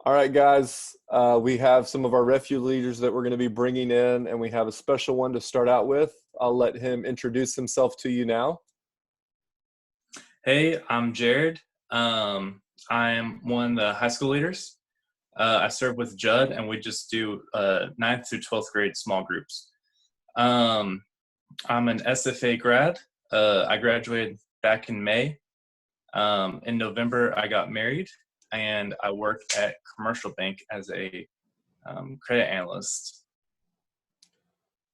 All right, guys, we have some of our refuge leaders that we're going to be bringing in, and we have a special one to start out with. I'll let him introduce himself to you now. Hey, I'm Jared. I am one of the high school leaders. I serve with Judd, and we just do 9th through 12th grade small groups. Um, I'm an SFA grad. I graduated back in May. In November, I got married, and I work at Commercial Bank as a credit analyst.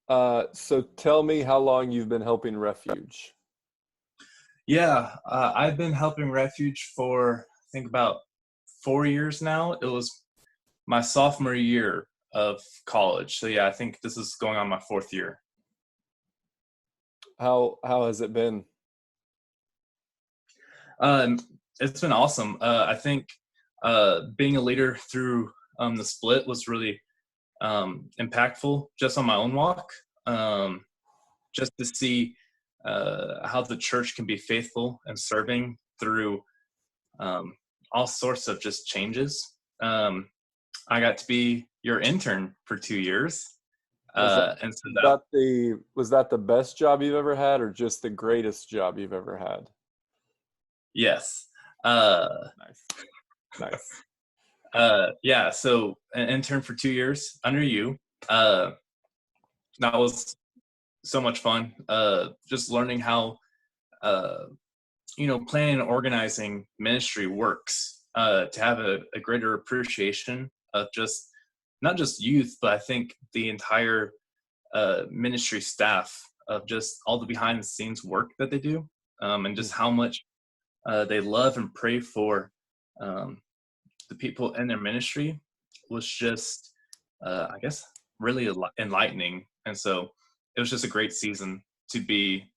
So tell me how long you've been helping Refuge. Yeah, I've been helping Refuge for I think about 4 years now. It was my sophomore year of college. So yeah, I think this is going on my fourth year. How has it been? Um, it's been awesome. I think being a leader through the split was really impactful just on my own walk. Just to see how the church can be faithful and serving through all sorts of just changes. I got to be your intern for 2 years. Was that And so was that that the best job you've ever had, or just the greatest job you've ever had? Yes. Uh, Nice, nice. yeah, so an intern for 2 years under you. Uh, that was so much fun. Just learning how, uh, planning and organizing ministry works, to have a greater appreciation of just not just youth, but I think the entire ministry staff of just all the behind the scenes work that they do, and just how much they love and pray for um, the people in their ministry was just, I guess, really enlightening. And so it was just a great season to be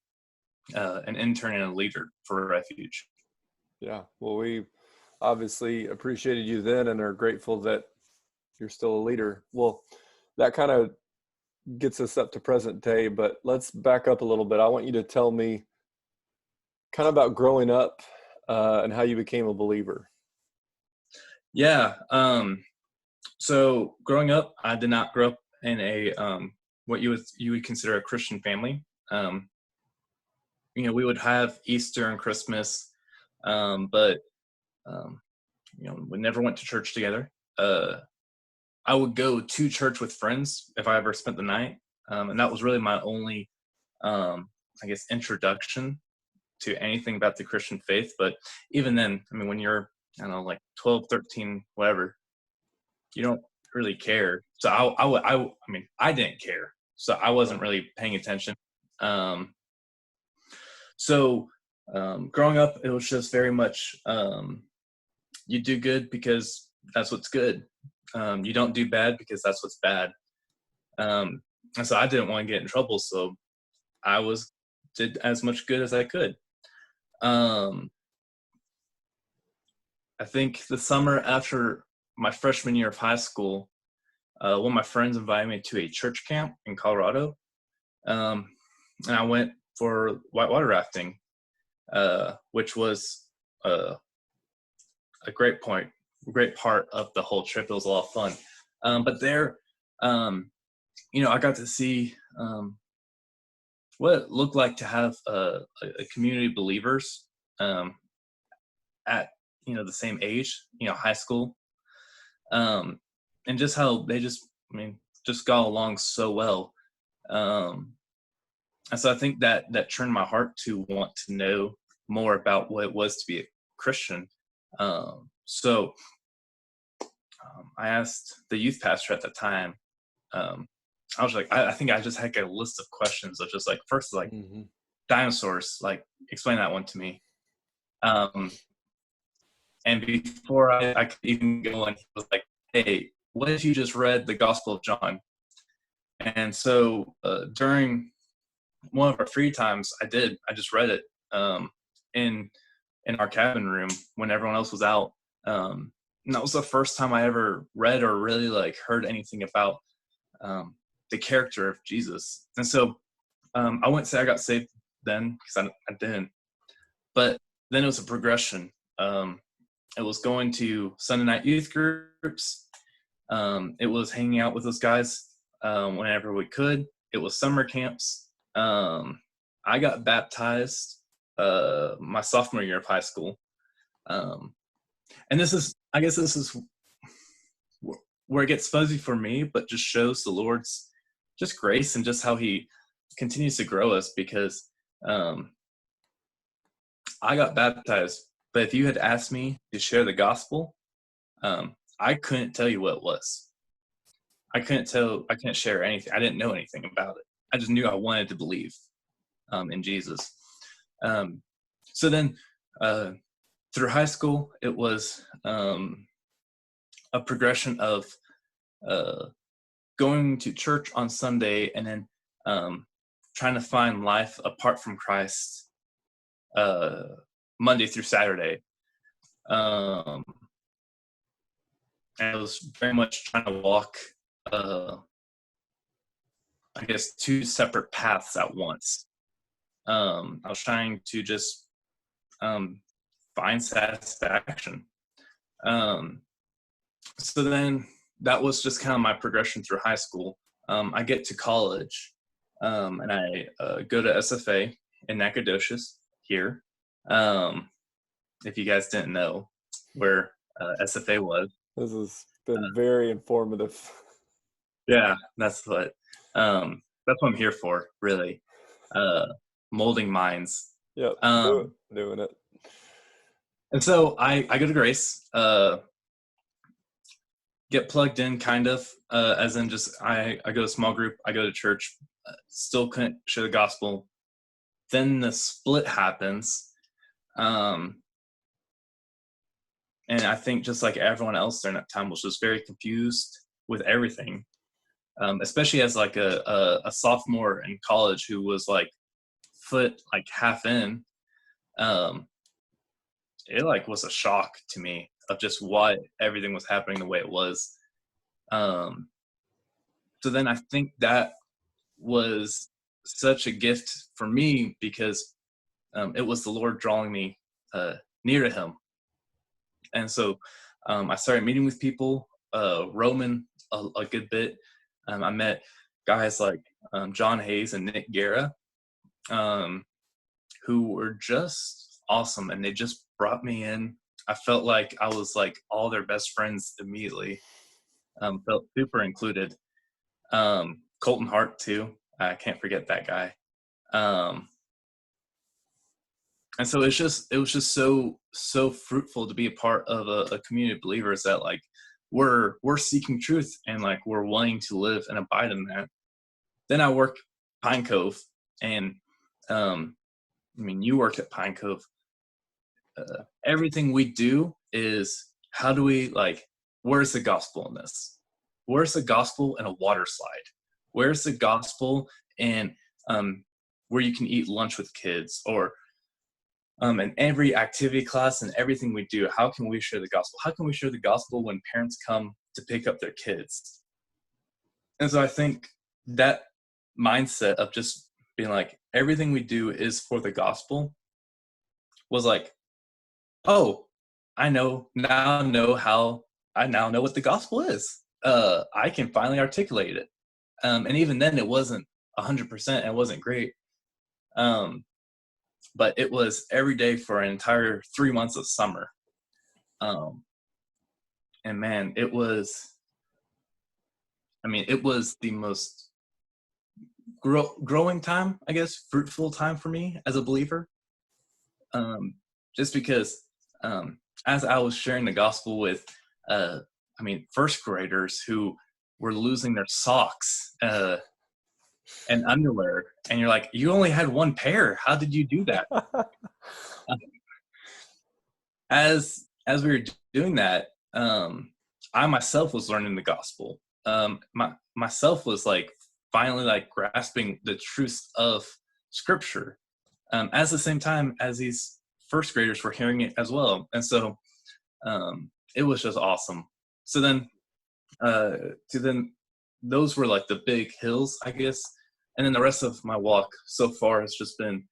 an intern and a leader for Refuge. Yeah. Well, we obviously appreciated you then and are grateful that you're still a leader. Well, that kind of gets us up to present day, but let's back up a little bit. I want you to tell me kind of about growing up and how you became a believer. Yeah. So growing up, I did not grow up in a what you would consider a Christian family. Um, we would have Easter and Christmas, but um, we never went to church together. I would go to church with friends if I ever spent the night, and that was really my only, I guess, introduction to anything about the Christian faith. But even then, I mean, when you're, I don't know, like 12, 13, whatever, you don't really care. So I mean, I didn't care. So I wasn't really paying attention. Um, so growing up, it was just very much, you do good because that's what's good. You don't do bad because that's what's bad. And so I didn't want to get in trouble. So I did as much good as I could. Um, I think the summer after my freshman year of high school, one of my friends invited me to a church camp in Colorado, um, and I went for whitewater rafting, which was a great part of the whole trip. It was a lot of fun. But there, I got to see what it looked like to have a community of believers um, at the same age, high school, um, and just how they just got along so well. Um, and so I think that turned my heart to want to know more about what it was to be a Christian. So I asked the youth pastor at the time. Um, I was like, I think I just had a list of questions of just like, first, like Hmm. dinosaurs, like explain that one to me. Um, and before I could even go in, he was like, hey, what if you just read the Gospel of John? And so during one of our free times, I did. I just read it in in our cabin room when everyone else was out. And that was the first time I ever read or really like heard anything about um, the character of Jesus. And so I wouldn't say I got saved then because I didn't, but then it was a progression. It was going to Sunday night youth groups. It was hanging out with those guys whenever we could. It was summer camps. I got baptized my sophomore year of high school. And I guess this is where it gets fuzzy for me, but just shows the Lord's just grace and just how he continues to grow us, because I got baptized, but if you had asked me to share the gospel, I couldn't tell you what it was. I couldn't share anything. I didn't know anything about it. I just knew I wanted to believe in Jesus. So then through high school, it was a progression of going to church on Sunday and then trying to find life apart from Christ Monday through Saturday. And I was very much trying to walk, I guess, two separate paths at once. I was trying to just find satisfaction. So then that was just kind of my progression through high school. I get to college, and I go to SFA in Nacogdoches here. If you guys didn't know where SFA was. This has been very informative. Yeah, that's what I'm here for, really. Molding minds. Yep, doing it. And so I go to Grace, get plugged in kind of, as in just I go to small group, I go to church, still couldn't share the gospel. Then the split happens. And I think just like everyone else during that time was just very confused with everything, especially as like a sophomore in college who was like foot like half in. It like was a shock to me of just why everything was happening the way it was. So then I think that was such a gift for me, because it was the Lord drawing me near to him. And so I started meeting with people, roaming a good bit. I met guys like John Hayes and Nick Guerra, who were just awesome, and they just brought me in. I felt like I was like all their best friends immediately. Felt super included. Colton Hart too. I can't forget that guy. And so it was just so fruitful to be a part of a community of believers that like we're seeking truth and like we're wanting to live and abide in that. Then I work Pine Cove, and I mean, you worked at Pine Cove. Everything we do is, how do we like, where's the gospel in this? Where's the gospel in a water slide? Where's the gospel in where you can eat lunch with kids, or in every activity class and everything we do? How can we share the gospel? How can we share the gospel when parents come to pick up their kids? And so I think that mindset of just being like, everything we do is for the gospel was like, oh, I now know what the gospel is. I can finally articulate it. And even then it wasn't 100%. It wasn't great. But it was every day for an entire 3 months of summer. And man, it was the most growing time, I guess, fruitful time for me as a believer. Just because as I was sharing the gospel with, first graders who were losing their socks and underwear, and you're like, you only had one pair. How did you do that? As we were doing that, I myself was learning the gospel. Myself was like finally like grasping the truth of Scripture, at the same time as these first graders were hearing it as well. And so it was just awesome. So then those were like the big hills, I guess. And then the rest of my walk so far has just been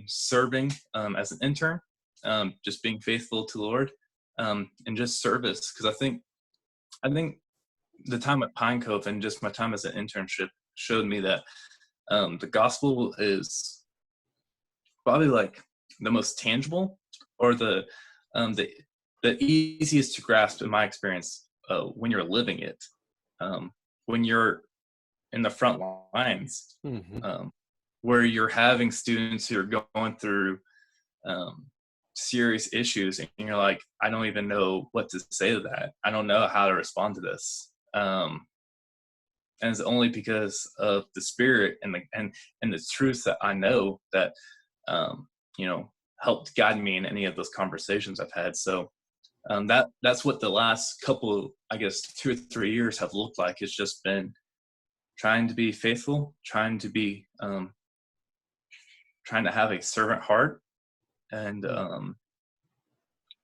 serving as an intern, just being faithful to the Lord, and just service. Because I think the time at Pine Cove and just my time as an internship showed me that the gospel is probably like the most tangible, or um, the the easiest to grasp in my experience when you're living it, when you're in the front lines, Hmm. um, where you're having students who are going through um, serious issues, and you're like, I don't even know what to say to that. I don't know how to respond to this. And it's only because of the spirit and the truth that I know that um, you know, helped guide me in any of those conversations I've had. So that's what the last couple, I guess, 2 or 3 years have looked like. It's just been trying to be faithful, trying to have a servant heart, and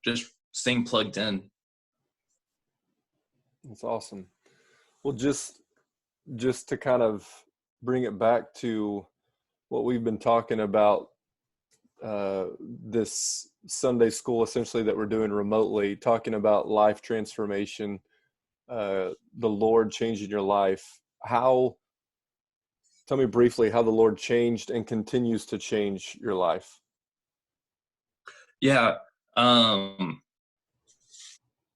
just staying plugged in. That's awesome. Well, just to kind of bring it back to what we've been talking about, this Sunday school essentially that we're doing remotely, talking about life transformation, the Lord changing your life. Tell me briefly how the Lord changed and continues to change your life. Yeah, man,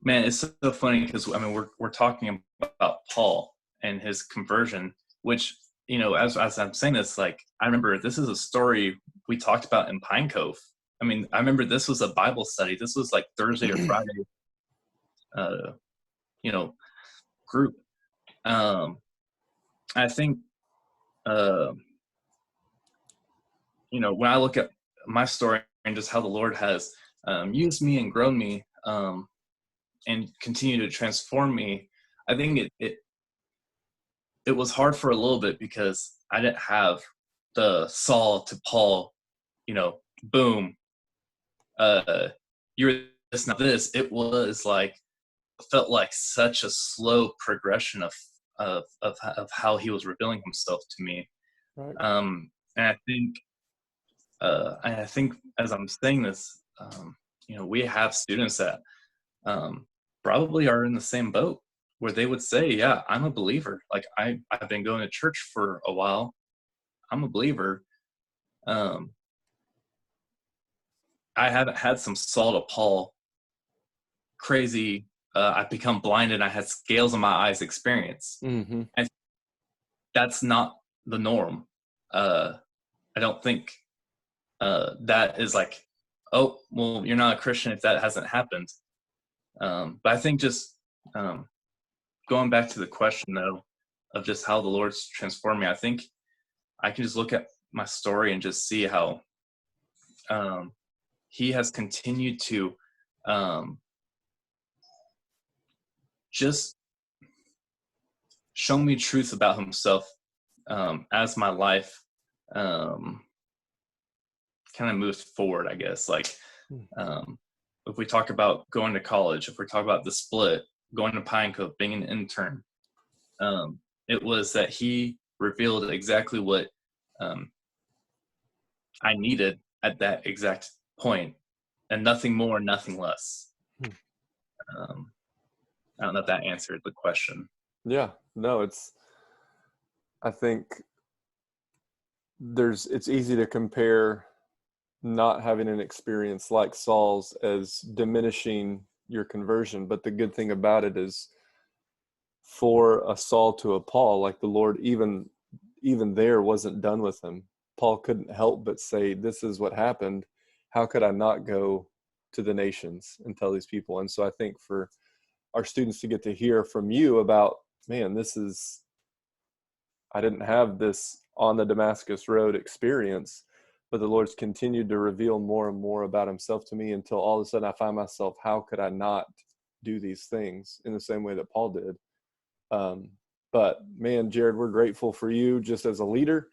it's so funny because I mean we're talking about Paul and his conversion, which, as I'm saying this, like, I remember this is a story we talked about in Pine Cove. I mean, I remember this was a Bible study. This was like Thursday or Friday, uh, you know, group. I think, uh, when I look at my story and just how the Lord has used me and grown me, and continue to transform me, I think it was hard for a little bit because I didn't have the Saul to Paul, boom, you're this, not this. It was like, felt like such a slow progression of how he was revealing himself to me. Right. And I think as I'm saying this, we have students that probably are in the same boat, where they would say, yeah, I'm a believer. Like, I've been going to church for a while. I'm a believer. Um, I haven't had some Saul to Paul crazy, I've become blind and I had scales in my eyes experience. Mm-hmm. And that's not the norm. Uh, I don't think that is like, oh, well, you're not a Christian if that hasn't happened. But I think just going back to the question, though, of just how the Lord's transformed me, I think I can just look at my story and just see how he has continued to um, just show me truth about himself, as my life um, kind of moves forward, I guess. Like, if we talk about going to college, if we talk about the split, going to Pine Cove, being an intern, it was that he revealed exactly what I needed at that exact point, and nothing more, nothing less. Um, I don't know if that answered the question. Yeah, no, I think it's easy to compare not having an experience like Saul's as diminishing your conversion. But the good thing about it is, for a Saul to a Paul, like, the Lord even there wasn't done with him. Paul couldn't help but say, this is what happened. How could I not go to the nations and tell these people? And so I think for our students to get to hear from you about, man, I didn't have this on the Damascus Road experience, but the Lord's continued to reveal more and more about himself to me, until all of a sudden I find myself, how could I not do these things in the same way that Paul did? But man, Jarrod, we're grateful for you just as a leader,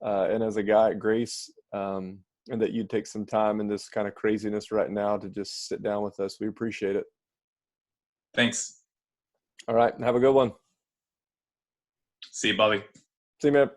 and as a guy at Grace, and that you'd take some time in this kind of craziness right now to just sit down with us. We appreciate it. Thanks. All right. Have a good one. See you, Bobby. See you, man.